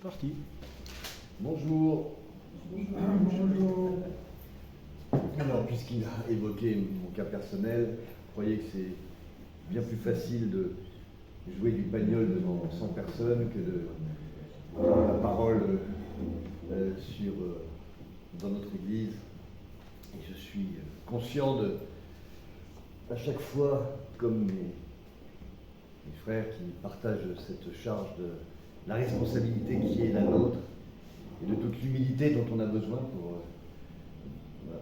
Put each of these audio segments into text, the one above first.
Parti. Bonjour. Bonjour. Alors, puisqu'il a évoqué mon cas personnel, je croyais que c'est bien plus facile de jouer du bagnole devant 100 personnes que de prendre la parole dans notre église. Et je suis conscient à chaque fois, comme mes frères qui partagent cette charge de la responsabilité qui est la nôtre, et de toute l'humilité dont on a besoin pour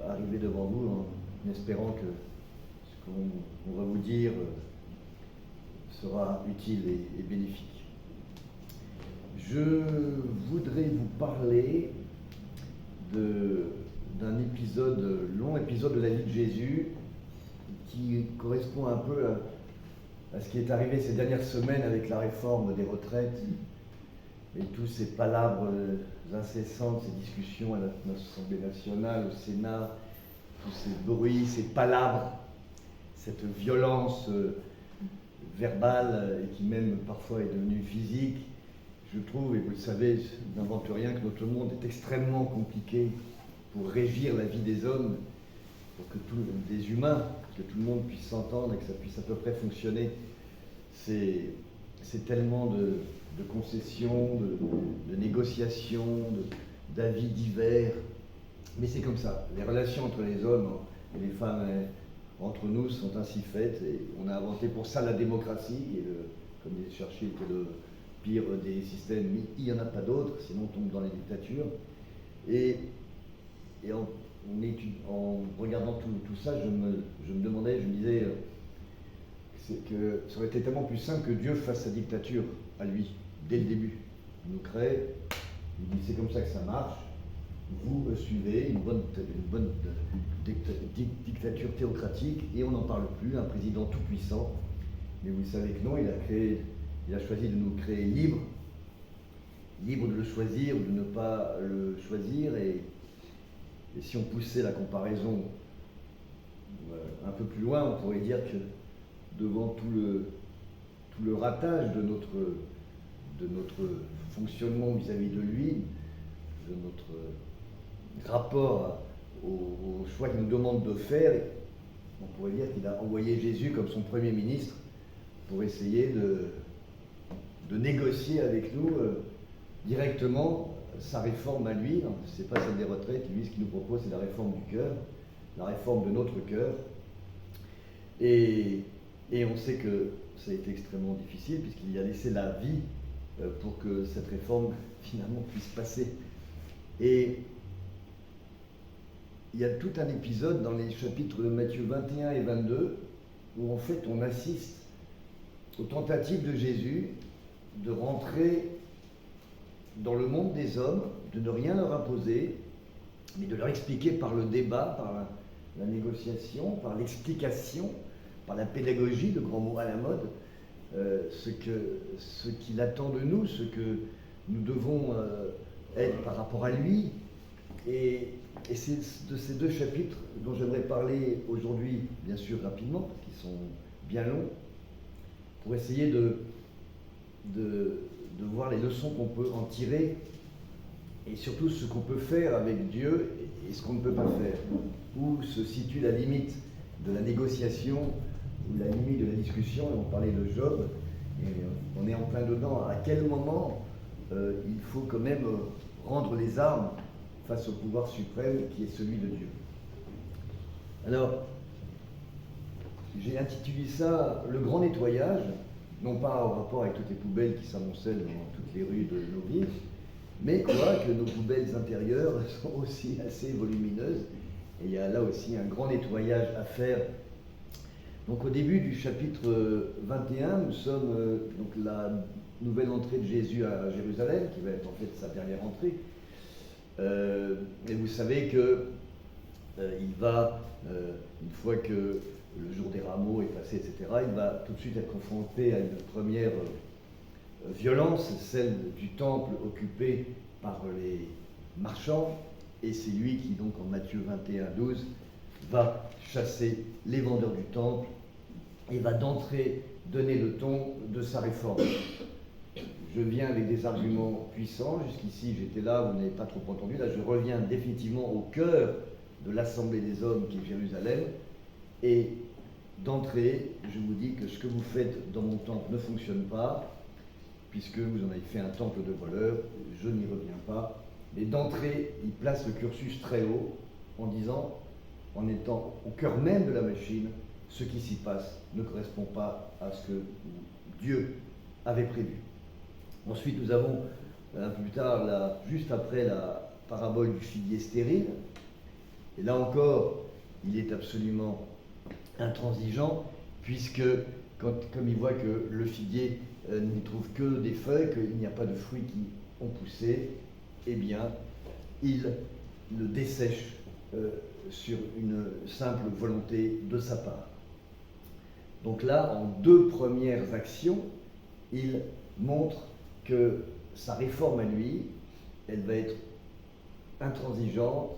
arriver devant vous en espérant que ce qu'on va vous dire sera utile et bénéfique. Je voudrais vous parler d'un long épisode de la vie de Jésus qui correspond un peu à ce qui est arrivé ces dernières semaines avec la réforme des retraites et tous ces palabres incessantes, ces discussions à l'Assemblée nationale, au Sénat, tous ces bruits, ces palabres, cette violence verbale et qui même parfois est devenue physique. Je trouve, et vous le savez, je n'invente rien, que notre monde est extrêmement compliqué pour régir la vie des hommes, pour que des humains, que tout le monde puisse s'entendre et que ça puisse à peu près fonctionner. C'est tellement de concessions, de négociations, d'avis divers. Mais c'est comme ça. Les relations entre les hommes et les femmes entre nous sont ainsi faites. Et on a inventé pour ça la démocratie, qui est, comme disait Churchill, qui est le pire des systèmes. Mais il n'y en a pas d'autres, sinon on tombe dans les dictatures. Et en regardant tout ça, je me demandais, je me disais que ça aurait été tellement plus simple que Dieu fasse sa dictature à lui, dès le début. Il nous crée, il dit c'est comme ça que ça marche, vous suivez une bonne dictature théocratique et on n'en parle plus, un président tout puissant. Mais vous savez que non, il a choisi de nous créer libres de le choisir ou de ne pas le choisir. Et si on poussait la comparaison un peu plus loin, on pourrait dire que devant tout le ratage de notre fonctionnement vis-à-vis de lui, de notre rapport au choix qu'il nous demande de faire, on pourrait dire qu'il a envoyé Jésus comme son Premier ministre pour essayer de négocier avec nous directement sa réforme à lui. C'est pas celle des retraites, lui ce qu'il nous propose c'est la réforme du cœur, la réforme de notre cœur. Et on sait que ça a été extrêmement difficile puisqu'il y a laissé la vie pour que cette réforme finalement puisse passer. Et il y a tout un épisode dans les chapitres de Matthieu 21 et 22 où en fait on assiste aux tentatives de Jésus de rentrer dans le monde des hommes, de ne rien leur imposer, mais de leur expliquer par le débat, par la négociation, par l'explication, par la pédagogie, le grand mot à la mode, ce qu'il attend de nous, ce que nous devons être par rapport à lui. Et c'est de ces deux chapitres dont j'aimerais parler aujourd'hui, bien sûr rapidement, parce qu'ils sont bien longs, pour essayer de voir les leçons qu'on peut en tirer, et surtout ce qu'on peut faire avec Dieu et ce qu'on ne peut pas faire. Où se situe la limite de la négociation, ou la limite de la discussion, et on parlait de Job, et on est en plein dedans. À quel moment il faut quand même rendre les armes face au pouvoir suprême qui est celui de Dieu. Alors, j'ai intitulé ça « Le grand nettoyage », non pas en rapport avec toutes les poubelles qui s'amoncellent dans toutes les rues de nos villes, mais que nos poubelles intérieures sont aussi assez volumineuses, et il y a là aussi un grand nettoyage à faire. Donc au début du chapitre 21, nous sommes donc la nouvelle entrée de Jésus à Jérusalem, qui va être en fait sa dernière entrée. Et vous savez que il va, une fois que le jour des rameaux est passé, etc., il va tout de suite être confronté à une première violence, celle du temple occupé par les marchands, et c'est lui qui, donc en Matthieu 21, 12, va chasser les vendeurs du temple et va d'entrée donner le ton de sa réforme. je viens avec des arguments puissants. Jusqu'ici, j'étais là, vous n'avez pas trop entendu. Là, je reviens définitivement au cœur de l'Assemblée des hommes qui est Jérusalem. Et d'entrée, je vous dis que ce que vous faites dans mon temple ne fonctionne pas, puisque vous en avez fait un temple de voleurs. Je n'y reviens pas. Mais d'entrée, il place le cursus très haut en disant, en étant au cœur même de la machine, ce qui s'y passe ne correspond pas à ce que Dieu avait prévu. Ensuite, nous avons un peu plus tard, juste après la parabole du figuier stérile. Et là encore, il est absolument intransigeant, puisque comme il voit que le figuier n'y trouve que des feuilles, qu'il n'y a pas de fruits qui ont poussé, eh bien, il le dessèche sur une simple volonté de sa part. Donc là, en deux premières actions, il montre que sa réforme à lui, elle va être intransigeante,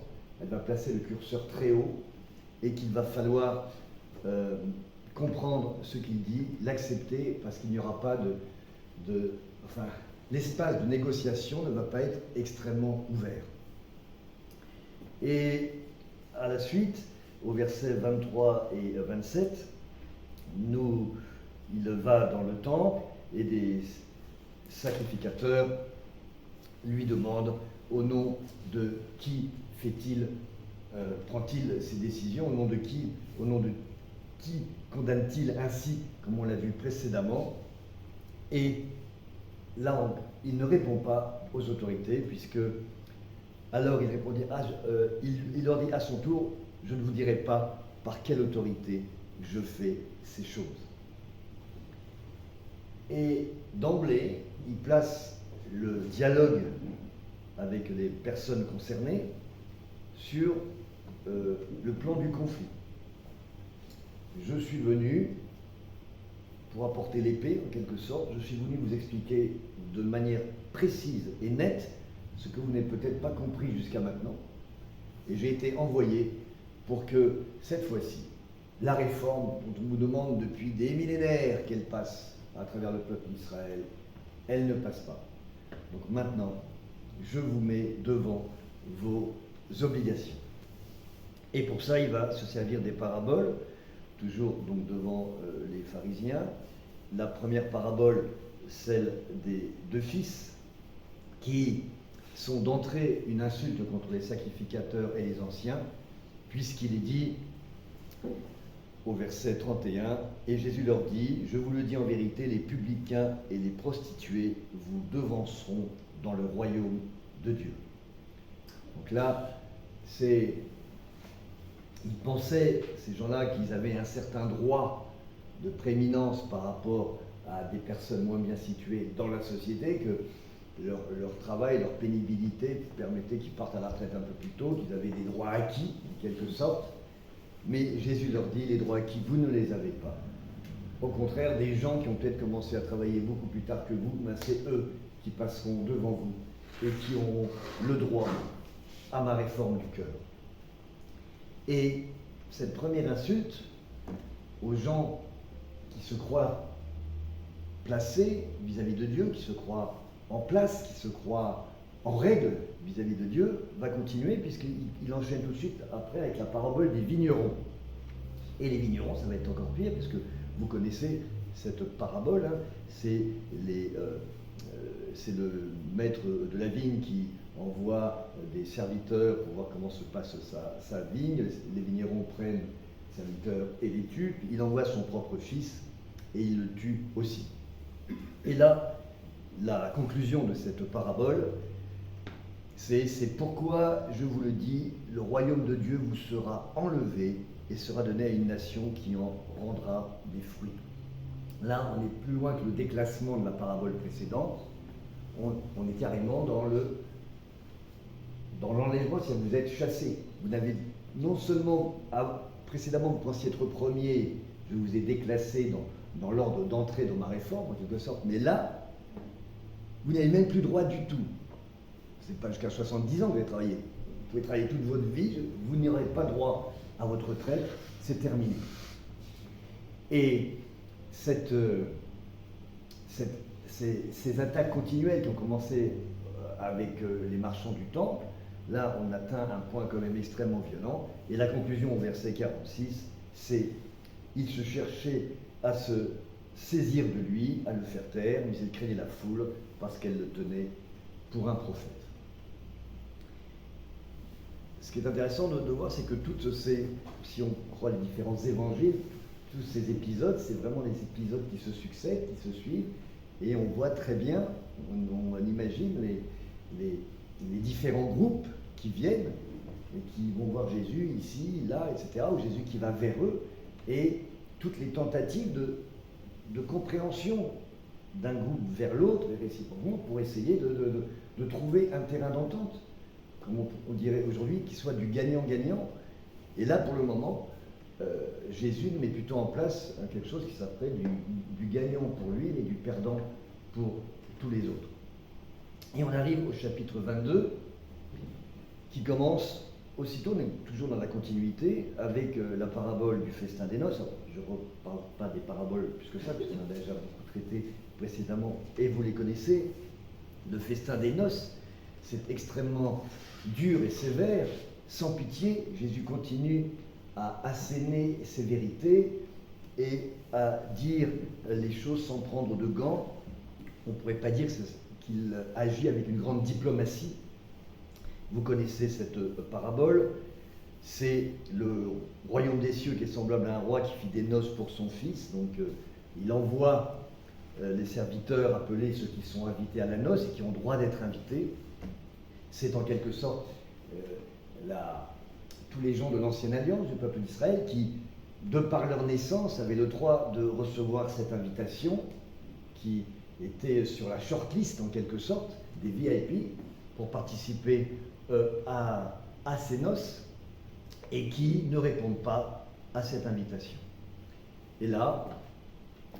elle va placer le curseur très haut, et qu'il va falloir comprendre ce qu'il dit, l'accepter, parce qu'il n'y aura pas l'espace de négociation ne va pas être extrêmement ouvert. Et à la suite, au verset 23 et 27, il va dans le temple et des sacrificateurs lui demandent au nom de qui prend-il ses décisions, au nom de qui condamne-t-il ainsi, comme on l'a vu précédemment. Et là, il ne répond pas aux autorités, puisque alors il répondit, il leur dit à son tour, je ne vous dirai pas par quelle autorité je fais ces choses. Et d'emblée, il place le dialogue avec les personnes concernées sur le plan du conflit. Je suis venu pour apporter l'épée, en quelque sorte. Je suis venu vous expliquer de manière précise et nette ce que vous n'avez peut-être pas compris jusqu'à maintenant. Et j'ai été envoyé pour que, cette fois-ci, la réforme dont on vous demande depuis des millénaires qu'elle passe à travers le peuple d'Israël, elle ne passe pas. Donc maintenant, je vous mets devant vos obligations. Et pour ça, il va se servir des paraboles, toujours donc devant les pharisiens. La première parabole, celle des deux fils, qui sont d'entrée une insulte contre les sacrificateurs et les anciens, puisqu'il est dit au verset 31, « Et Jésus leur dit, je vous le dis en vérité, les publicains et les prostituées vous devanceront dans le royaume de Dieu. » Donc là, ils pensaient, ces gens-là, qu'ils avaient un certain droit de prééminence par rapport à des personnes moins bien situées dans la société, que leur travail, leur pénibilité permettait qu'ils partent à la retraite un peu plus tôt, qu'ils avaient des droits acquis, en quelque sorte. Mais Jésus leur dit, les droits acquis, vous ne les avez pas. Au contraire, des gens qui ont peut-être commencé à travailler beaucoup plus tard que vous, ben c'est eux qui passeront devant vous et qui auront le droit à ma réforme du cœur. Et cette première insulte aux gens qui se croient placés vis-à-vis de Dieu, qui se croient en place, qui se croient en règle vis-à-vis de Dieu, va continuer puisqu'il enchaîne tout de suite après avec la parabole des vignerons. Et les vignerons, ça va être encore pire, parce que vous connaissez cette parabole, hein, c'est le maître de la vigne qui envoie des serviteurs pour voir comment se passe sa vigne. Les vignerons prennent les serviteurs et les tuent, puis il envoie son propre fils et il le tue aussi. Et là, la conclusion de cette parabole, c'est pourquoi, je vous le dis, le royaume de Dieu vous sera enlevé et sera donné à une nation qui en rendra des fruits. Là, on est plus loin que le déclassement de la parabole précédente. On est carrément dans l'enlèvement, c'est-à-dire que vous êtes chassés. Vous n'avez non seulement, précédemment, vous pensiez être premier, je vous ai déclassé dans l'ordre d'entrée dans ma réforme, en quelque sorte, mais là, vous n'avez même plus droit du tout. Ce n'est pas jusqu'à 70 ans que vous allez travailler. Vous pouvez travailler toute votre vie, vous n'aurez pas droit à votre retraite, c'est terminé. Et ces attaques continuelles qui ont commencé avec les marchands du temple, là on atteint un point quand même extrêmement violent. Et la conclusion au verset 46, c'est « Il se cherchait à se saisir de lui, à le faire taire, mais il craignait la foule parce qu'elle le tenait pour un prophète. » Ce qui est intéressant de voir, c'est que toutes ces, si on croit les différents évangiles, tous ces épisodes, c'est vraiment des épisodes qui se succèdent, qui se suivent, et on voit très bien, on imagine les différents groupes qui viennent et qui vont voir Jésus ici, là, etc., ou Jésus qui va vers eux, et toutes les tentatives de compréhension d'un groupe vers l'autre, et réciproquement, pour essayer de trouver un terrain d'entente, comme on dirait aujourd'hui, qui soit du gagnant-gagnant. Et là, pour le moment, Jésus met plutôt en place quelque chose qui s'appelle du gagnant pour lui et du perdant pour tous les autres. Et on arrive au chapitre 22, qui commence aussitôt, mais toujours dans la continuité, avec la parabole du festin des noces. Alors, je ne reparle pas des paraboles plus que ça, parce qu'on a déjà beaucoup traité précédemment, et vous les connaissez. Le festin des noces, c'est extrêmement dur et sévère, sans pitié. Jésus continue à asséner ses vérités et à dire les choses sans prendre de gants. On ne pourrait pas dire qu'il agit avec une grande diplomatie. Vous connaissez cette parabole. C'est le royaume des cieux qui est semblable à un roi qui fit des noces pour son fils. Donc il envoie les serviteurs appeler ceux qui sont invités à la noce et qui ont droit d'être invités. C'est en quelque sorte tous les gens de l'ancienne alliance du peuple d'Israël qui, de par leur naissance, avaient le droit de recevoir cette invitation qui était sur la shortlist en quelque sorte des VIP pour participer à ces noces et qui ne répondent pas à cette invitation. Et là,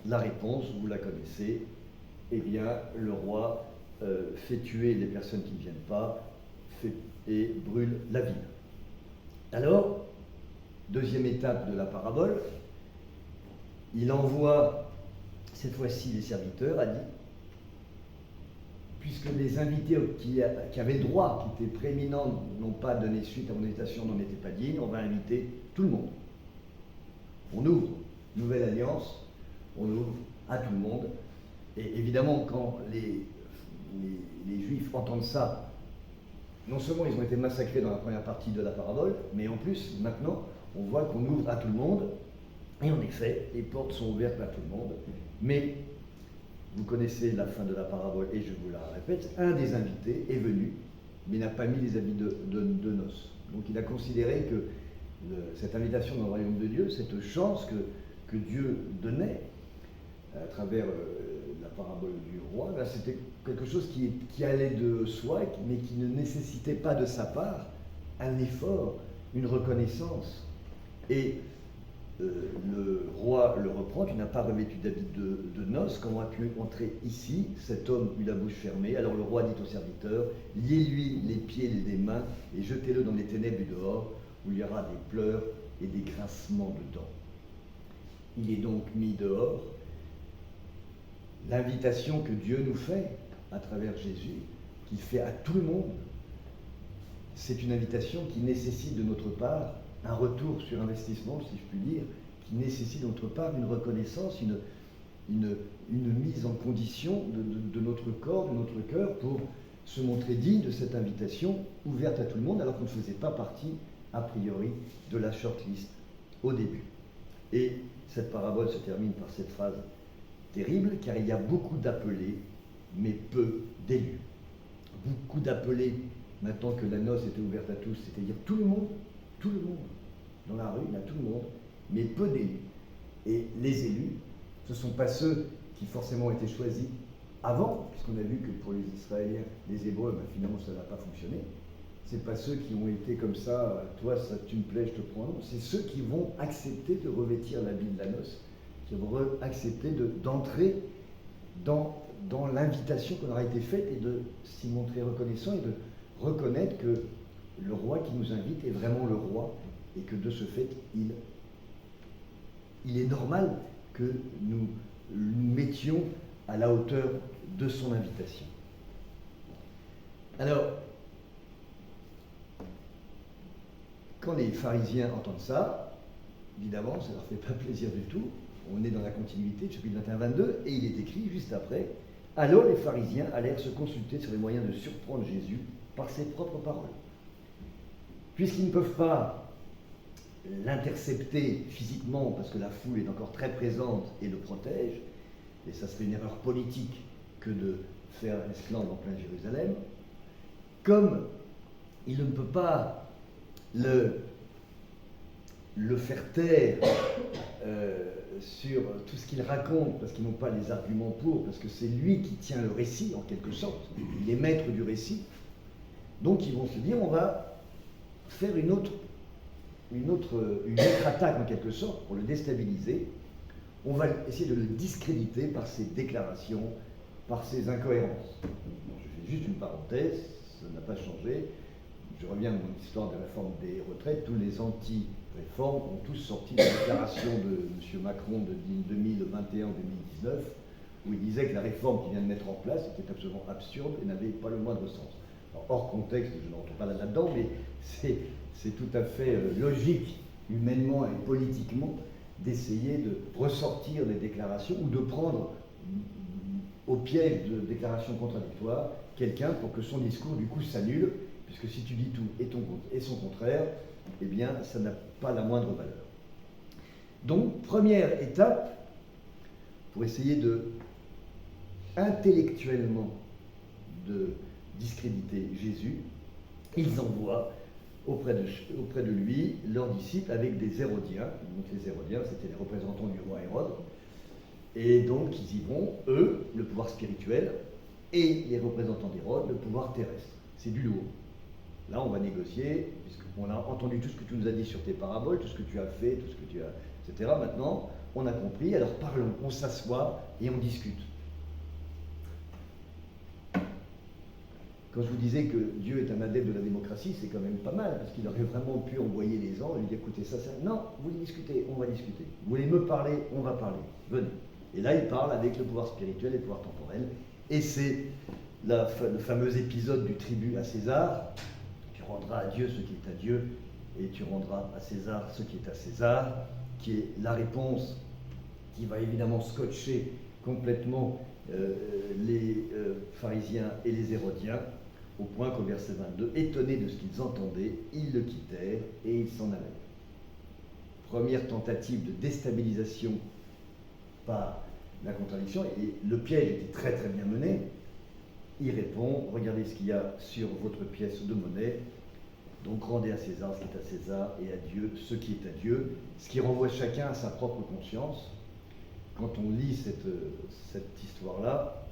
la réponse, vous la connaissez, eh bien, le roi fait tuer les personnes qui ne viennent pas et brûle la ville. Alors, deuxième étape de la parabole, il envoie cette fois-ci les serviteurs, a dit, puisque les invités qui avaient le droit, qui étaient prééminents, n'ont pas donné suite à mon invitation, n'en étaient pas dignes, on va inviter tout le monde. On ouvre une nouvelle alliance, on ouvre à tout le monde. Et évidemment, quand les Juifs entendent ça, non seulement ils ont été massacrés dans la première partie de la parabole, mais en plus, maintenant, on voit qu'on ouvre à tout le monde. Et en effet, les portes sont ouvertes à tout le monde. Mais, vous connaissez la fin de la parabole, et je vous la répète, un des invités est venu, mais n'a pas mis les habits de noces. Donc il a considéré que cette invitation dans le royaume de Dieu, cette chance que Dieu donnait à travers la parabole du roi, là, c'était quelque chose qui allait de soi, mais qui ne nécessitait pas de sa part un effort, une reconnaissance. Et le roi le reprend, tu n'as pas revêtu d'habit de noces, comment as-tu entrer ici? Cet homme eut la bouche fermée. Alors le roi dit au serviteur, liez-lui les pieds et les mains et jetez-le dans les ténèbres du dehors, où il y aura des pleurs et des grincements de dents. Il est donc mis dehors. L'invitation que Dieu nous fait à travers Jésus, qu'il fait à tout le monde, c'est une invitation qui nécessite de notre part un retour sur investissement, si je puis dire, qui nécessite de notre part une reconnaissance, une mise en condition de notre corps, de notre cœur, pour se montrer digne de cette invitation ouverte à tout le monde, alors qu'on ne faisait pas partie, a priori, de la shortlist au début. Et cette parabole se termine par cette phrase terrible, car il y a beaucoup d'appelés, mais peu d'élus. Beaucoup d'appelés, maintenant que la noce était ouverte à tous, c'est-à-dire tout le monde, dans la rue, il y a tout le monde, mais peu d'élus. Et les élus, ce ne sont pas ceux qui forcément ont été choisis avant, puisqu'on a vu que pour les Israéliens, les Hébreux, ben finalement ça n'a pas fonctionné. Ce n'est pas ceux qui ont été comme ça, toi ça tu me plais, je te prends, non. C'est ceux qui vont accepter de revêtir l'habit de la noce, qui vont accepter d'entrer dans l'invitation qu'on aura été faite et de s'y montrer reconnaissant et de reconnaître que le roi qui nous invite est vraiment le roi et que de ce fait, il est normal que nous mettions à la hauteur de son invitation. Alors, quand les pharisiens entendent ça, évidemment, ça ne leur fait pas plaisir du tout. On est dans la continuité du chapitre 21-22, et il est écrit juste après, « Alors les pharisiens allèrent se consulter sur les moyens de surprendre Jésus par ses propres paroles. Puisqu'ils ne peuvent pas l'intercepter physiquement, parce que la foule est encore très présente et le protège, et ça serait une erreur politique que de faire esclandre en plein Jérusalem, comme il ne peut pas le faire taire sur tout ce qu'il raconte, parce qu'ils n'ont pas les arguments pour, parce que c'est lui qui tient le récit en quelque sorte, il est maître du récit. Donc ils vont se dire, on va faire une autre attaque en quelque sorte pour le déstabiliser. On va essayer de le discréditer par ses déclarations, par ses incohérences. Je fais juste une parenthèse, ça n'a pas changé. Je reviens à mon histoire de la réforme des retraites. Tous les anti-réformes ont tous sorti la déclaration de M. Macron de 2021-2019, où il disait que la réforme qu'il vient de mettre en place était absolument absurde et n'avait pas le moindre sens. Alors, hors contexte, je ne rentre pas là-dedans, mais c'est tout à fait logique, humainement et politiquement, d'essayer de ressortir des déclarations ou de prendre au piège de déclarations contradictoires quelqu'un pour que son discours, du coup, s'annule, puisque si tu dis tout et son contraire, eh bien, ça n'a pas la moindre valeur. Donc, première étape, pour essayer intellectuellement de discréditer Jésus, ils envoient auprès de lui leurs disciples avec des Hérodiens. Donc les Hérodiens, c'était les représentants du roi Hérode. Et donc ils y vont, eux, le pouvoir spirituel, et les représentants d'Hérode, le pouvoir terrestre. C'est du lourd. Là, on va négocier, puisqu'on a entendu tout ce que tu nous as dit sur tes paraboles, tout ce que tu as fait, tout ce que tu as, etc. Maintenant, on a compris, alors parlons, on s'assoit et on discute. Quand je vous disais que Dieu est un adepte de la démocratie, c'est quand même pas mal, parce qu'il aurait vraiment pu envoyer les gens et lui dire, écoutez, ça, non, vous voulez discuter, on va discuter. Vous voulez me parler, on va parler. Venez. Et là, il parle avec le pouvoir spirituel et le pouvoir temporel. Et c'est le fameux épisode du tribut à César. Tu rendras à Dieu ce qui est à Dieu, et tu rendras à César ce qui est à César, qui est la réponse qui va évidemment scotcher complètement les pharisiens et les hérodiens, au point qu'au verset 22, étonnés de ce qu'ils entendaient, ils le quittèrent et ils s'en allèrent. Première tentative de déstabilisation par la contradiction, et le piège était très très bien mené. Il répond, regardez ce qu'il y a sur votre pièce de monnaie, donc rendez à César ce qui est à César et à Dieu ce qui est à Dieu, ce qui renvoie chacun à sa propre conscience. Quand on lit cette histoire-là,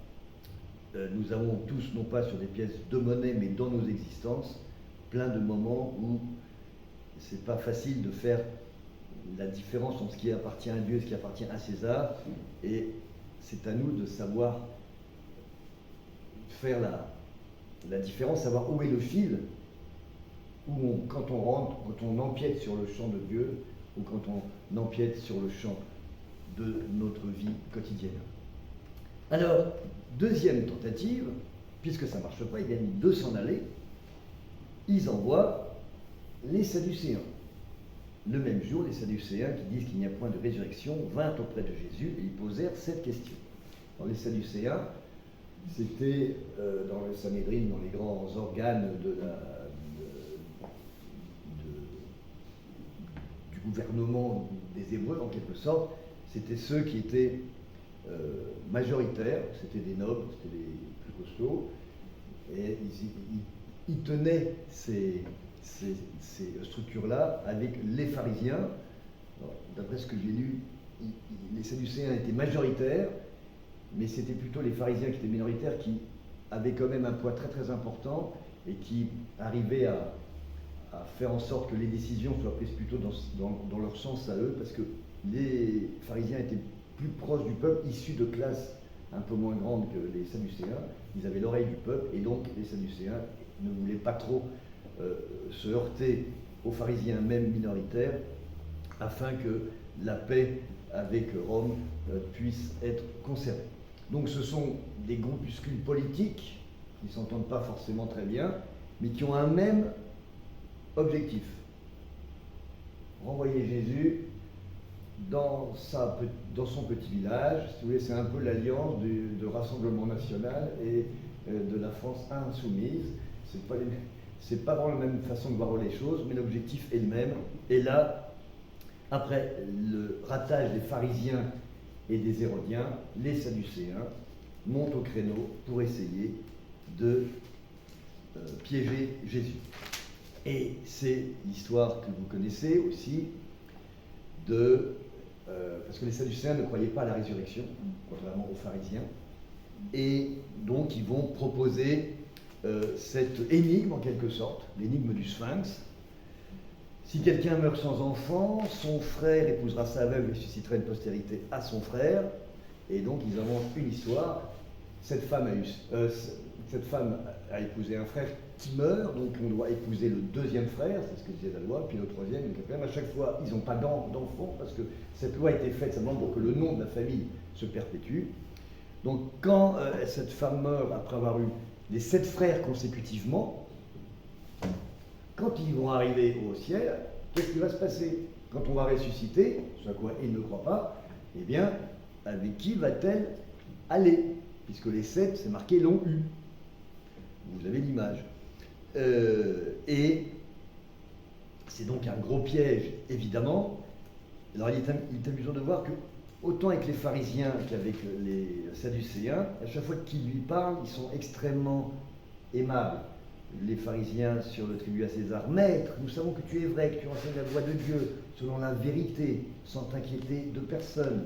nous avons tous, non pas sur des pièces de monnaie, mais dans nos existences, plein de moments où c'est pas facile de faire la différence entre ce qui appartient à Dieu et ce qui appartient à César, et c'est à nous de savoir faire la différence, savoir où est le fil, quand on rentre, quand on empiète sur le champ de Dieu, ou quand on empiète sur le champ de notre vie quotidienne. Alors, deuxième tentative, puisque ça ne marche pas, ils viennent de s'en aller, ils envoient les Sadducéens. Le même jour, les Sadducéens, qui disent qu'il n'y a point de résurrection, vinrent auprès de Jésus et ils posèrent cette question. Alors, les Sadducéens, c'était dans le Sanhédrin, dans les grands organes du gouvernement des Hébreux, en quelque sorte. C'était ceux qui étaient majoritaires, c'était des nobles, c'était les plus costauds, et ils tenaient ces structures-là avec les pharisiens. D'après ce que j'ai lu, les Sadducéens étaient majoritaires, mais c'était plutôt les pharisiens qui étaient minoritaires, qui avaient quand même un poids très très important et qui arrivaient à faire en sorte que les décisions soient prises plutôt dans leur sens à eux, parce que les pharisiens étaient plus proches du peuple, issus de classes un peu moins grandes que les Sadducéens. Ils avaient l'oreille du peuple, et donc les Sadducéens ne voulaient pas trop se heurter aux pharisiens même minoritaires, afin que la paix avec Rome puisse être conservée. Donc ce sont des groupuscules politiques qui ne s'entendent pas forcément très bien, mais qui ont un même objectif. Renvoyer Jésus dans son petit village. Si vous voulez, c'est un peu l'alliance de Rassemblement National et de la France insoumise. C'est pas vraiment la même façon de voir les choses, mais l'objectif est le même. Et là, après le ratage des pharisiens et des hérodiens, les sadducéens montent au créneau pour essayer de piéger Jésus. Et c'est l'histoire que vous connaissez aussi parce que les sadducéens ne croyaient pas à la résurrection, contrairement aux pharisiens, et donc ils vont proposer cette énigme en quelque sorte, l'énigme du Sphinx. Si quelqu'un meurt sans enfant, son frère épousera sa veuve et suscitera une postérité à son frère, et donc ils inventent une histoire. Cette femme a épousé un frère qui meurt, donc on doit épouser le deuxième frère, c'est ce que disait la loi, puis le troisième, le quatrième. À chaque fois, ils n'ont pas d'enfants, parce que cette loi a été faite simplement pour que le nom de la famille se perpétue. Donc quand cette femme meurt, après avoir eu les 7 frères consécutivement, quand ils vont arriver au ciel, qu'est-ce qui va se passer? Quand on va ressusciter, ce à quoi ils ne croient pas, eh bien, avec qui va-t-elle aller? Puisque les 7, c'est marqué, l'ont eu. Vous avez l'image. Et c'est donc un gros piège, évidemment. Alors il est amusant de voir que, autant avec les pharisiens qu'avec les sadducéens, à chaque fois qu'ils lui parlent, ils sont extrêmement aimables. Les pharisiens sur le tribut à César: Maître, nous savons que tu es vrai, que tu enseignes la voie de Dieu, selon la vérité, sans t'inquiéter de personne.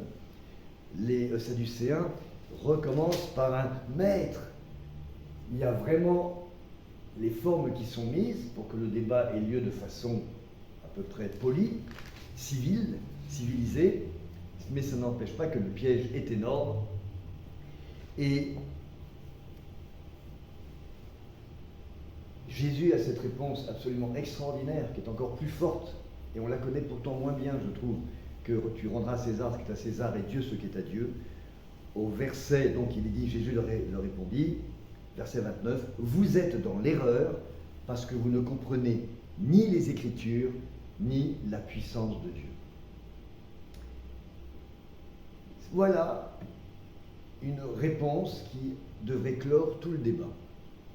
Les sadducéens recommencent par un Maître. Il y a vraiment les formes qui sont mises pour que le débat ait lieu de façon à peu près polie, civilisée, mais ça n'empêche pas que le piège est énorme. Et Jésus a cette réponse absolument extraordinaire, qui est encore plus forte, et on la connaît pourtant moins bien, je trouve, que tu rendras à César ce qui est à César et Dieu ce qui est à Dieu. Au verset, donc il est dit, Jésus leur répondit, verset 29, « Vous êtes dans l'erreur parce que vous ne comprenez ni les Écritures, ni la puissance de Dieu. » Voilà une réponse qui devrait clore tout le débat.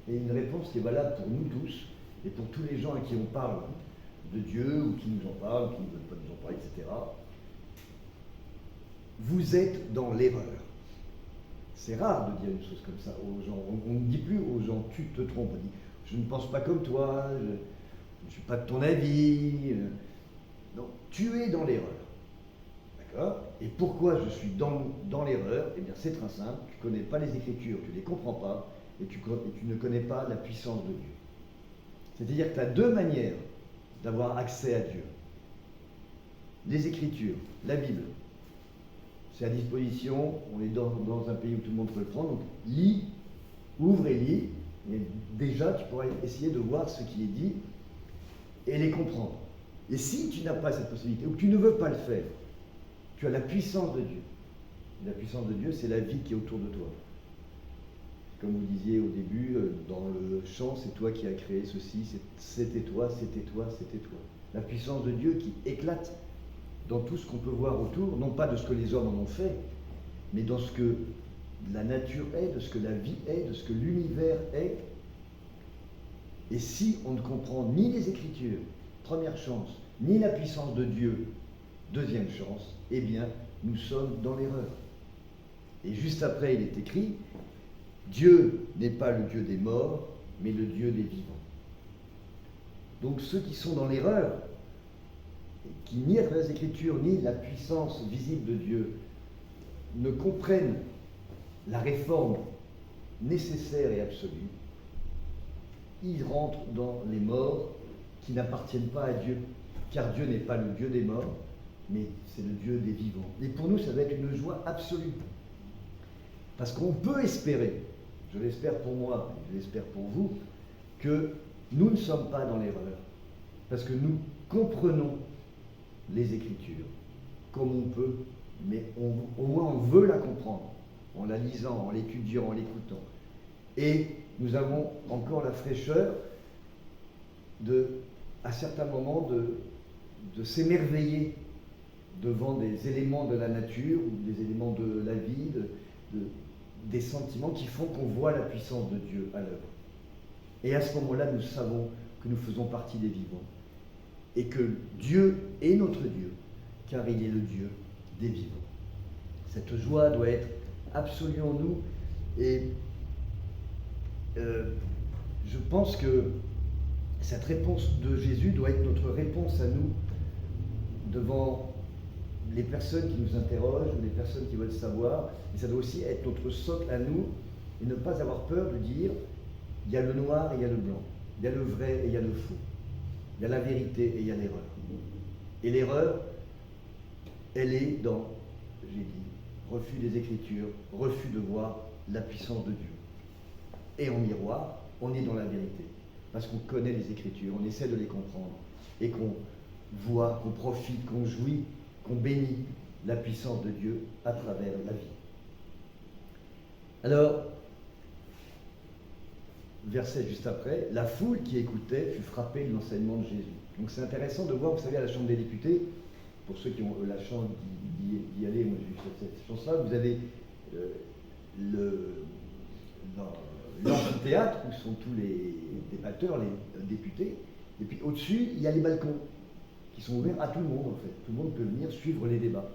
Et une réponse qui est valable pour nous tous et pour tous les gens à qui on parle de Dieu, ou qui nous en parlent, ou qui ne veulent pas nous en parler, etc. Vous êtes dans l'erreur. C'est rare de dire une chose comme ça aux gens. On ne dit plus aux gens « tu te trompes », on dit « je ne pense pas comme toi, je ne suis pas de ton avis ». Donc tu es dans l'erreur. D'accord? Et pourquoi je suis dans l'erreur? Eh bien c'est très simple, tu ne connais pas les Écritures, tu ne les comprends pas, et tu ne connais pas la puissance de Dieu. C'est-à-dire que tu as 2 manières d'avoir accès à Dieu. Les Écritures, la Bible. C'est à disposition, on est dans un pays où tout le monde peut le prendre, donc lis, ouvre et lis, et déjà tu pourras essayer de voir ce qui est dit et les comprendre. Et si tu n'as pas cette possibilité, ou que tu ne veux pas le faire, tu as la puissance de Dieu. Et la puissance de Dieu, c'est la vie qui est autour de toi. Comme vous disiez au début, dans le chant, c'est toi qui as créé ceci, c'était toi, c'était toi, c'était toi. La puissance de Dieu qui éclate dans tout ce qu'on peut voir autour, non pas de ce que les hommes en ont fait, mais dans ce que la nature est, de ce que la vie est, de ce que l'univers est. Et si on ne comprend ni les Écritures, première chance, ni la puissance de Dieu, deuxième chance, eh bien, nous sommes dans l'erreur. Et juste après, il est écrit, Dieu n'est pas le Dieu des morts, mais le Dieu des vivants. Donc ceux qui sont dans l'erreur, qui ni à travers les Écritures, ni la puissance visible de Dieu, ne comprennent la réforme nécessaire et absolue, ils rentrent dans les morts qui n'appartiennent pas à Dieu, car Dieu n'est pas le Dieu des morts, mais c'est le Dieu des vivants. Et pour nous, ça va être une joie absolue. Parce qu'on peut espérer, je l'espère pour moi, je l'espère pour vous, que nous ne sommes pas dans l'erreur. Parce que nous comprenons les Écritures comme on peut, mais au moins on veut la comprendre. en la lisant, en l'étudiant, en l'écoutant. Et nous avons encore la fraîcheur à certains moments, de s'émerveiller devant des éléments de la nature ou des éléments de la vie, des sentiments qui font qu'on voit la puissance de Dieu à l'œuvre. Et à ce moment-là, nous savons que nous faisons partie des vivants et que Dieu est notre Dieu, car il est le Dieu des vivants. Cette joie doit être absolue en nous et je pense que cette réponse de Jésus doit être notre réponse à nous devant les personnes qui nous interrogent, les personnes qui veulent savoir, et ça doit aussi être notre socle à nous, et ne pas avoir peur de dire il y a le noir et il y a le blanc, il y a le vrai et il y a le faux, il y a la vérité et il y a l'erreur. Et l'erreur, elle est dans, j'ai dit, refus des Écritures, refus de voir la puissance de Dieu. Et en miroir, on est dans la vérité, parce qu'on connaît les Écritures, on essaie de les comprendre, et qu'on voit, qu'on profite, qu'on jouit, qu'on bénit la puissance de Dieu à travers la vie. Alors, verset juste après, la foule qui écoutait fut frappée de l'enseignement de Jésus. Donc c'est intéressant de voir, vous savez, à la Chambre des députés, pour ceux qui ont la chance d'y aller, moi j'ai eu cette chance-là, vous avez l'amphithéâtre où sont tous les débatteurs, les députés, et puis au-dessus, il y a les balcons qui sont ouverts à tout le monde en fait. Tout le monde peut venir suivre les débats.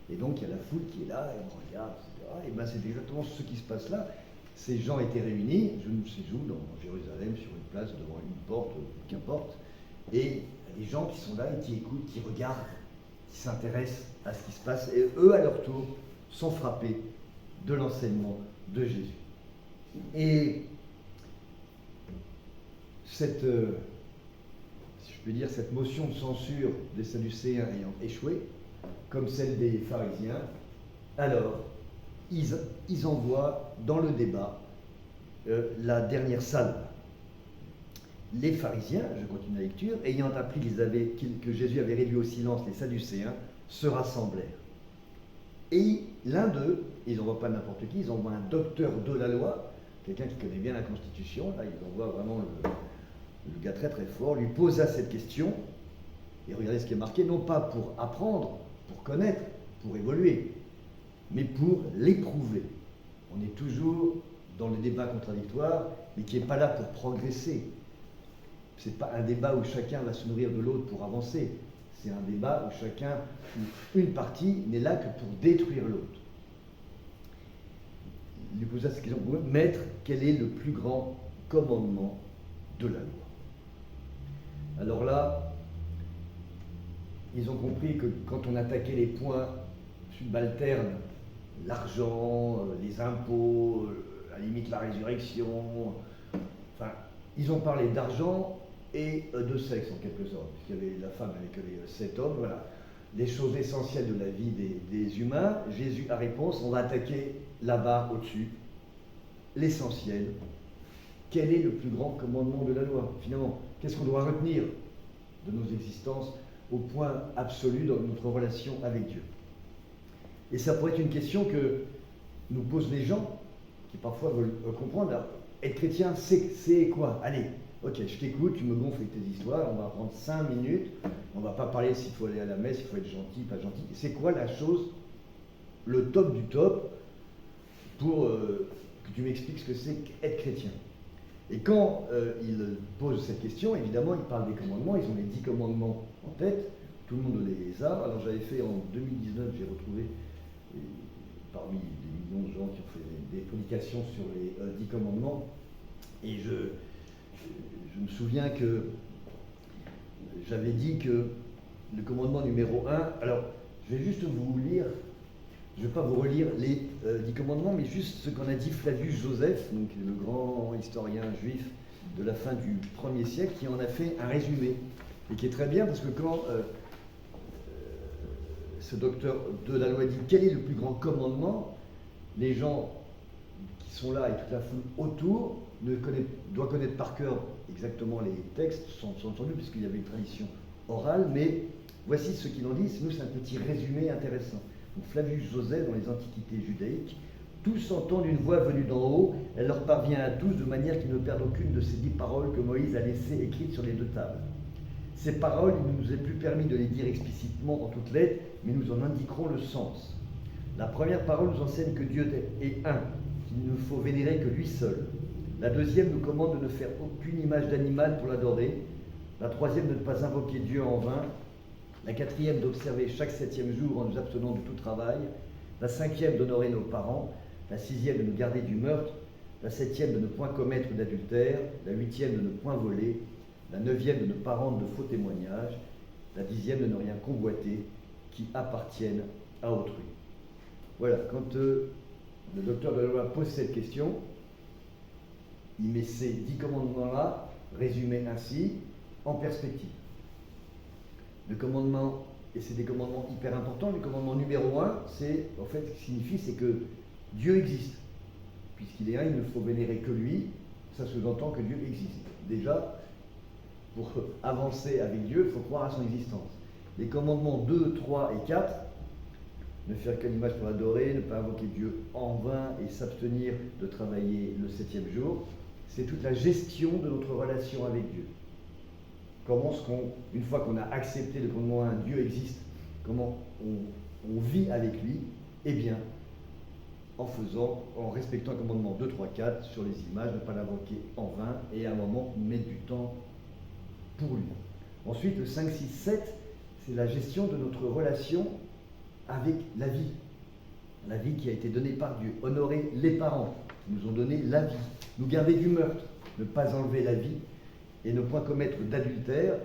Et donc il y a la foule qui est là, et on regarde, etc. Et bien c'est exactement ce qui se passe là. Ces gens étaient réunis, je ne sais où, dans Jérusalem, sur une place, devant une porte, qu'importe. Et il y a des gens qui sont là et qui écoutent, qui regardent, qui s'intéressent à ce qui se passe. Et eux, à leur tour, sont frappés de l'enseignement de Jésus. Et cette, si je peux dire, cette motion de censure des Sadducéens ayant échoué, comme celle des pharisiens, alors ils envoient dans le débat la dernière salve. Les pharisiens, je continue la lecture, ayant appris que Jésus avait réduit au silence les Sadducéens, se rassemblèrent. Et l'un d'eux, ils n'envoient pas n'importe qui, ils envoient un docteur de la loi, quelqu'un qui connaît bien la Constitution, là ils envoient vraiment le gars très très fort, lui posa cette question, et regardez ce qui est marqué, non pas pour apprendre, pour connaître, pour évoluer, mais pour l'éprouver. On est toujours dans le débat contradictoire, mais qui n'est pas là pour progresser. Ce n'est pas un débat où chacun va se nourrir de l'autre pour avancer. C'est un débat où une partie n'est là que pour détruire l'autre. Il lui posa cette question, Maître, quel est le plus grand commandement de la loi? Alors là, ils ont compris que quand on attaquait les points subalternes, l'argent, les impôts, à la limite la résurrection, enfin, ils ont parlé d'argent et de sexe en quelque sorte, puisqu'il y avait la femme avec les 7 hommes, voilà, les choses essentielles de la vie des humains. Jésus a réponse, on va attaquer là-bas au-dessus, l'essentiel. Quel est le plus grand commandement de la loi? Finalement, qu'est-ce qu'on doit retenir de nos existences au point absolu dans notre relation avec Dieu? Et ça pourrait être une question que nous posent les gens qui parfois veulent comprendre. Alors, être chrétien, c'est quoi? Allez, ok, je t'écoute, tu me gonfles avec tes histoires, on va prendre 5 minutes, on va pas parler s'il faut aller à la messe, il faut être gentil, pas gentil. C'est quoi la chose, le top du top, pour que tu m'expliques ce que c'est qu'être chrétien? Et quand ils posent cette question, évidemment, ils parlent des commandements, ils ont les 10 commandements en tête, tout le monde les a. Alors j'avais fait en 2019, j'ai retrouvé parmi des millions de gens qui ont fait des publications sur les 10 commandements, et je me souviens que j'avais dit que le commandement numéro 1, alors je vais juste vous lire, je ne vais pas vous relire les 10 commandements, mais juste ce qu'en a dit Flavius Joseph, donc le grand historien juif de la fin du 1er siècle, qui en a fait un résumé, et qui est très bien, parce que quand ce docteur de la loi dit quel est le plus grand commandement, les gens qui sont là et toute la foule autour doivent connaître par cœur exactement les textes, sont entendus, puisqu'il y avait une tradition orale, mais voici ce qu'il en dit, nous c'est un petit résumé intéressant. Donc Flavius Joseph, dans les Antiquités judaïques, Tous entendent une voix venue d'en haut, elle leur parvient à tous de manière qu'ils ne perdent aucune de ces 10 paroles que Moïse a laissées écrites sur les 2 tables. Ces paroles, il ne nous est plus permis de les dire explicitement en toutes lettres, mais nous en indiquerons le sens. La première parole nous enseigne que Dieu est un, qu'il ne faut vénérer que lui seul. La deuxième nous commande de ne faire aucune image d'animal pour l'adorer. La troisième de ne pas invoquer Dieu en vain. La quatrième d'observer chaque 7e jour en nous abstenant de tout travail. La 5e d'honorer nos parents. La 6e de nous garder du meurtre. La 7e de ne point commettre d'adultère. La 8e de ne point voler. La 9e de ne pas rendre de faux témoignages. La 10e de ne rien convoiter qui appartienne à autrui. Voilà, quand le docteur de la loi pose cette question, il met ces 10 commandements-là, résumés ainsi, en perspective. Le commandement, et c'est des commandements hyper importants, le commandement numéro 1, c'est, en fait, ce que signifie, c'est que Dieu existe. Puisqu'il est un, il ne faut vénérer que lui, ça sous-entend que Dieu existe. Déjà, pour avancer avec Dieu, il faut croire à son existence. Les commandements 2, 3 et 4, ne faire qu'une image pour adorer, ne pas invoquer Dieu en vain et s'abstenir de travailler le 7e jour, c'est toute la gestion de notre relation avec Dieu. Comment une fois qu'on a accepté le commandement 1, Dieu existe, comment on vit avec lui? Eh bien, en respectant le commandement 2, 3, 4 sur les images, ne pas l'invoquer en vain et à un moment mettre du temps pour lui. Ensuite, le 5, 6, 7, c'est la gestion de notre relation avec la vie qui a été donnée par Dieu. Honorer les parents qui nous ont donné la vie. Nous garder du meurtre, ne pas enlever la vie et ne point commettre d'adultère.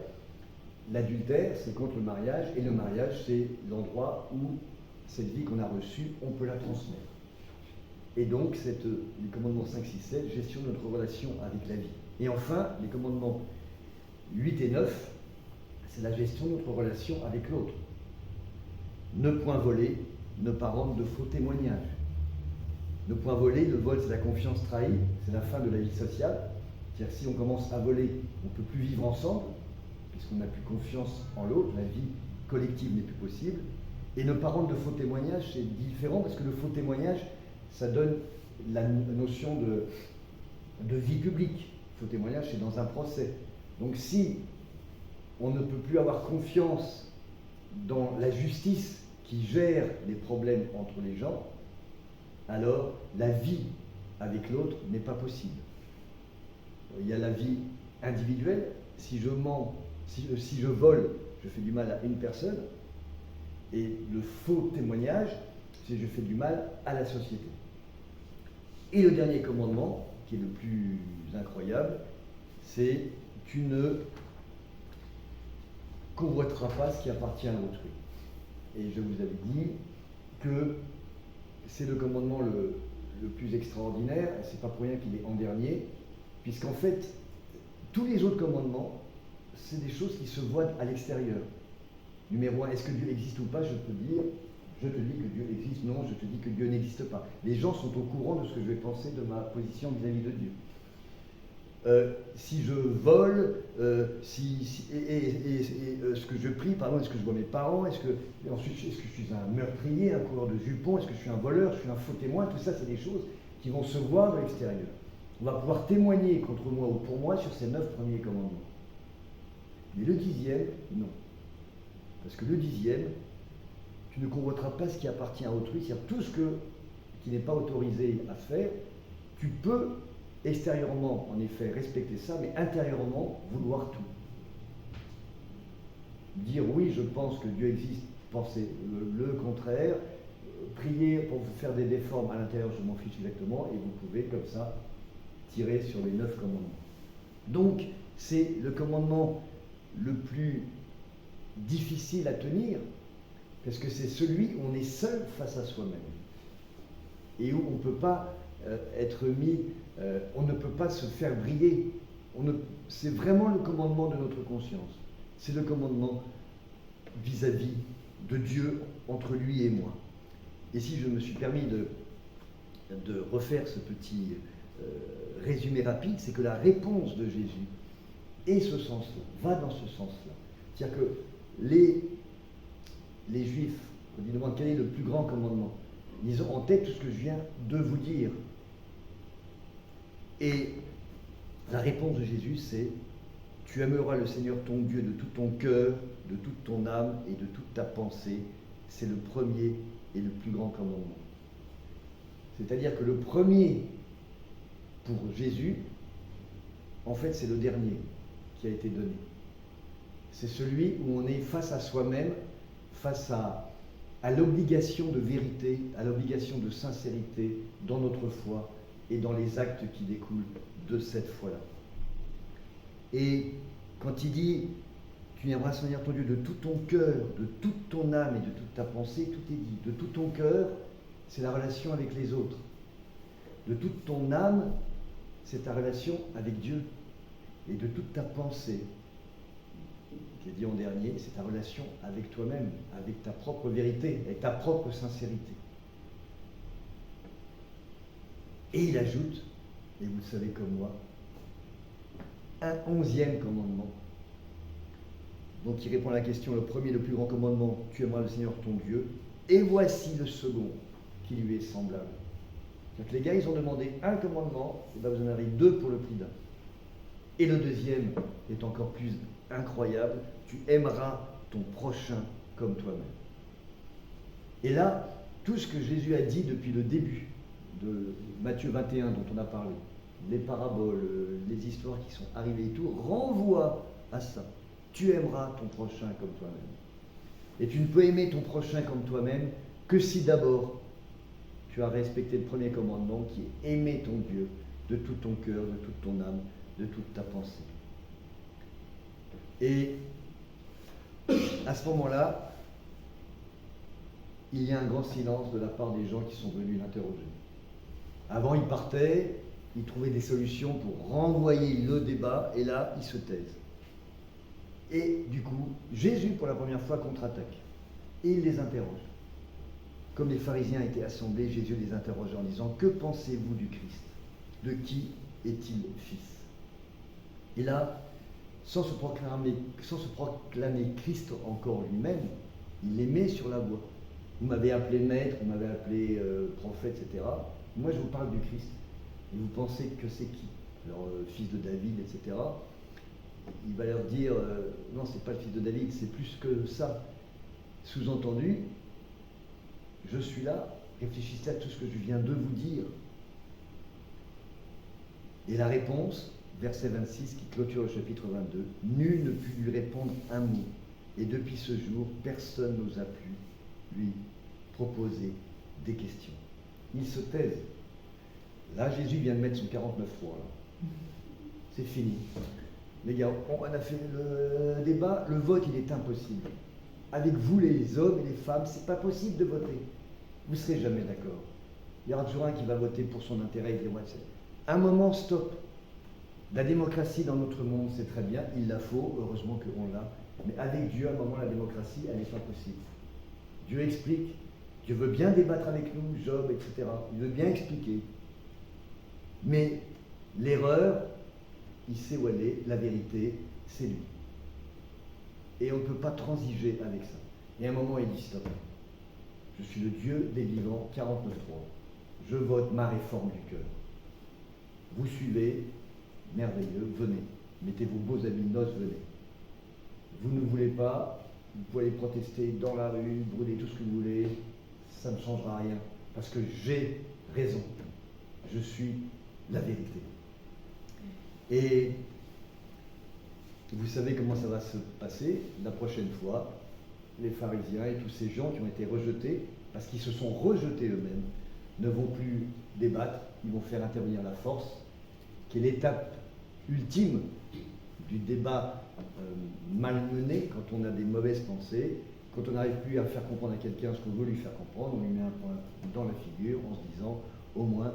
L'adultère, c'est contre le mariage, et le mariage, c'est l'endroit où cette vie qu'on a reçue, on peut la transmettre. Et donc, les commandements 5, 6, 7, gestion de notre relation avec la vie. Et enfin, les commandements 8 et 9, c'est la gestion de notre relation avec l'autre. Ne point voler, ne pas rendre de faux témoignages. Ne point voler, le vol c'est la confiance trahie, c'est la fin de la vie sociale. C'est-à-dire si on commence à voler, on ne peut plus vivre ensemble, puisqu'on n'a plus confiance en l'autre, la vie collective n'est plus possible. Et ne pas rendre de faux témoignages, c'est différent, parce que le faux témoignage, ça donne la notion de vie publique. Le faux témoignage, c'est dans un procès. Donc si on ne peut plus avoir confiance dans la justice qui gère les problèmes entre les gens, alors la vie avec l'autre n'est pas possible. Il y a la vie individuelle. Si je mens, si je vole, je fais du mal à une personne. Et le faux témoignage, c'est je fais du mal à la société. Et le dernier commandement, qui est le plus incroyable, c'est tu ne convoiteras pas ce qui appartient à autrui. Et je vous avais dit que c'est le commandement le plus extraordinaire, et c'est pas pour rien qu'il est en dernier, puisqu'en fait, tous les autres commandements, c'est des choses qui se voient à l'extérieur. Numéro 1, est-ce que Dieu existe ou pas? Je te dis que Dieu existe, non, je te dis que Dieu n'existe pas. Les gens sont au courant de ce que je vais penser de ma position vis-à-vis de Dieu. Si je vole, ce que je prie, pardon, est-ce que je vois mes parents, ensuite, est-ce que je suis un meurtrier, un coureur de jupons, est-ce que je suis un voleur, je suis un faux témoin, tout ça, c'est des choses qui vont se voir de l'extérieur. On va pouvoir témoigner contre moi ou pour moi sur ces 9 premiers commandements. Mais le 10e, non. Parce que le 10e, tu ne convoiteras pas ce qui appartient à autrui, c'est-à-dire tout ce qui n'est pas autorisé à faire, tu peux extérieurement, en effet, respecter ça, mais intérieurement, vouloir tout. Dire oui, je pense que Dieu existe, penser le contraire, prier pour vous faire des déformes à l'intérieur, je m'en fiche exactement, et vous pouvez comme ça tirer sur les 9 commandements. Donc, c'est le commandement le plus difficile à tenir, parce que c'est celui où on est seul face à soi-même, et où on ne peut pas être mis, on ne peut pas se faire briller. C'est vraiment le commandement de notre conscience. C'est le commandement vis-à-vis de Dieu, entre lui et moi. Et si je me suis permis de refaire ce petit résumé rapide, c'est que la réponse de Jésus est ce sens-là, va dans ce sens-là. C'est-à-dire que les Juifs, on lui demande quel est le plus grand commandement. Ils ont en tête tout ce que je viens de vous dire. Et la réponse de Jésus, c'est « Tu aimeras le Seigneur ton Dieu de tout ton cœur, de toute ton âme et de toute ta pensée. » C'est le premier et le plus grand commandement. C'est-à-dire que le premier, pour Jésus, en fait, c'est le dernier qui a été donné. C'est celui où on est face à soi-même, face à l'obligation de vérité, à l'obligation de sincérité dans notre foi et dans les actes qui découlent de cette foi-là. Et quand il dit « Tu aimeras Seigneur ton Dieu de tout ton cœur, de toute ton âme et de toute ta pensée », tout est dit. De tout ton cœur, c'est la relation avec les autres. De toute ton âme, c'est ta relation avec Dieu. Et de toute ta pensée, qui est dit en dernier, c'est ta relation avec toi-même, avec ta propre vérité, avec ta propre sincérité. Et il ajoute, et vous le savez comme moi, un 11e commandement. Donc il répond à la question, le premier, le plus grand commandement, tu aimeras le Seigneur ton Dieu, et voici le second, qui lui est semblable. Donc les gars, ils ont demandé un commandement, et bien vous en avez 2 pour le prix d'un. Et le deuxième est encore plus incroyable, tu aimeras ton prochain comme toi-même. Et là, tout ce que Jésus a dit depuis le début de Matthieu 21 dont on a parlé, les paraboles, les histoires qui sont arrivées et tout, renvoie à ça. Tu aimeras ton prochain comme toi-même. Et tu ne peux aimer ton prochain comme toi-même que si d'abord tu as respecté le premier commandement qui est aimer ton Dieu de tout ton cœur, de toute ton âme, de toute ta pensée. Et à ce moment-là, il y a un grand silence de la part des gens qui sont venus l'interroger. Avant, ils partaient, ils trouvaient des solutions pour renvoyer le débat, et là, ils se taisent. Et du coup, Jésus, pour la première fois, contre-attaque. Et il les interroge. Comme les pharisiens étaient assemblés, Jésus les interroge en disant « Que pensez-vous du Christ? De qui est-il fils ?» Et là, sans se proclamer Christ encore lui-même, il les met sur la voie. Vous m'avez appelé maître, vous m'avez appelé prophète, etc. Moi, je vous parle du Christ. Et vous pensez que c'est qui? Alors, fils de David, etc. Il va leur dire, non, c'est pas le fils de David, c'est plus que ça. Sous-entendu, je suis là, réfléchissez à tout ce que je viens de vous dire. Et la réponse, verset 26, qui clôture le chapitre 22, nul ne put lui répondre un mot. Et depuis ce jour, personne n'osa plus lui proposer des questions. Ils se taisent. Là, Jésus vient de mettre son 49 fois. C'est fini. Les gars, on a fait le débat, le vote, il est impossible. Avec vous, les hommes et les femmes, c'est pas possible de voter. Vous ne serez jamais d'accord. Il y aura toujours un qui va voter pour son intérêt et dire ouais, c'est... Un moment, stop. La démocratie dans notre monde, c'est très bien, il la faut, heureusement qu'on l'a. Mais avec Dieu, à un moment, la démocratie, elle n'est pas possible. Dieu explique, Dieu veut bien débattre avec nous, Job, etc. Il veut bien expliquer. Mais l'erreur, il sait où elle est, la vérité, c'est lui. Et on ne peut pas transiger avec ça. Et à un moment, il dit stop. Je suis le Dieu des vivants, 49.3. Je vote ma réforme du cœur. Vous suivez, merveilleux, venez. Mettez vos beaux habits de noces, venez. Vous ne voulez pas, vous pouvez aller protester dans la rue, brûler tout ce que vous voulez, ça ne changera rien. Parce que j'ai raison. Je suis la vérité. Et vous savez comment ça va se passer la prochaine fois. Les pharisiens et tous ces gens qui ont été rejetés, parce qu'ils se sont rejetés eux-mêmes, ne vont plus débattre, ils vont faire intervenir la force, qui est l'étape ultime du débat malmené quand on a des mauvaises pensées, quand on n'arrive plus à faire comprendre à quelqu'un ce qu'on veut lui faire comprendre, on lui met un point dans la figure en se disant, au moins,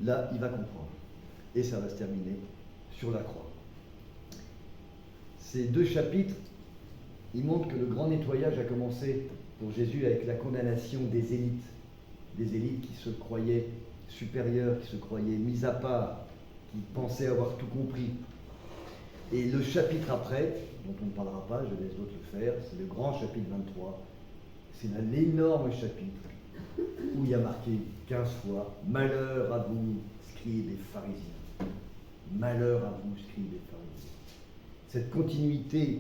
là, il va comprendre. Et ça va se terminer sur la croix. Ces 2 chapitres, ils montrent que le grand nettoyage a commencé pour Jésus avec la condamnation des élites qui se croyaient supérieures, qui se croyaient mises à part, qui pensaient avoir tout compris. Et le chapitre après, dont on ne parlera pas, je laisse d'autres le faire, c'est le grand chapitre 23, c'est l'énorme chapitre où il y a marqué 15 fois « Malheur à vous, scribes et pharisiens ». Malheur à vous, scribes et pharisiens. Cette continuité,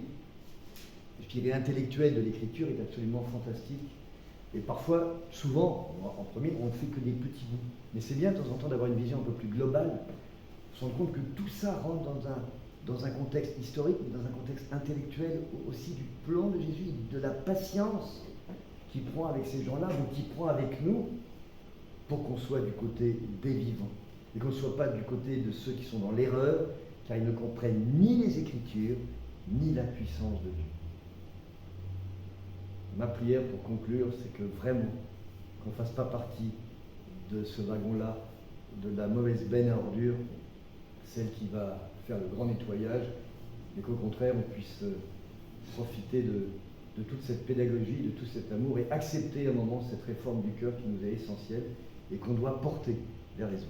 je dirais, intellectuelle de l'écriture est absolument fantastique. Et parfois, souvent, en premier, on ne fait que des petits bouts. Mais c'est bien de temps en temps d'avoir une vision un peu plus globale, se rendre compte que tout ça rentre dans un contexte historique, mais dans un contexte intellectuel aussi du plan de Jésus, de la patience qu'il prend avec ces gens-là, ou qu'il prend avec nous, pour qu'on soit du côté des vivants. Et qu'on ne soit pas du côté de ceux qui sont dans l'erreur, car ils ne comprennent ni les Écritures, ni la puissance de Dieu. Ma prière pour conclure, c'est que vraiment, qu'on ne fasse pas partie de ce wagon-là, de la mauvaise benne à ordures, celle qui va faire le grand nettoyage, mais qu'au contraire, on puisse profiter de toute cette pédagogie, de tout cet amour, et accepter un moment cette réforme du cœur qui nous est essentielle et qu'on doit porter vers les autres.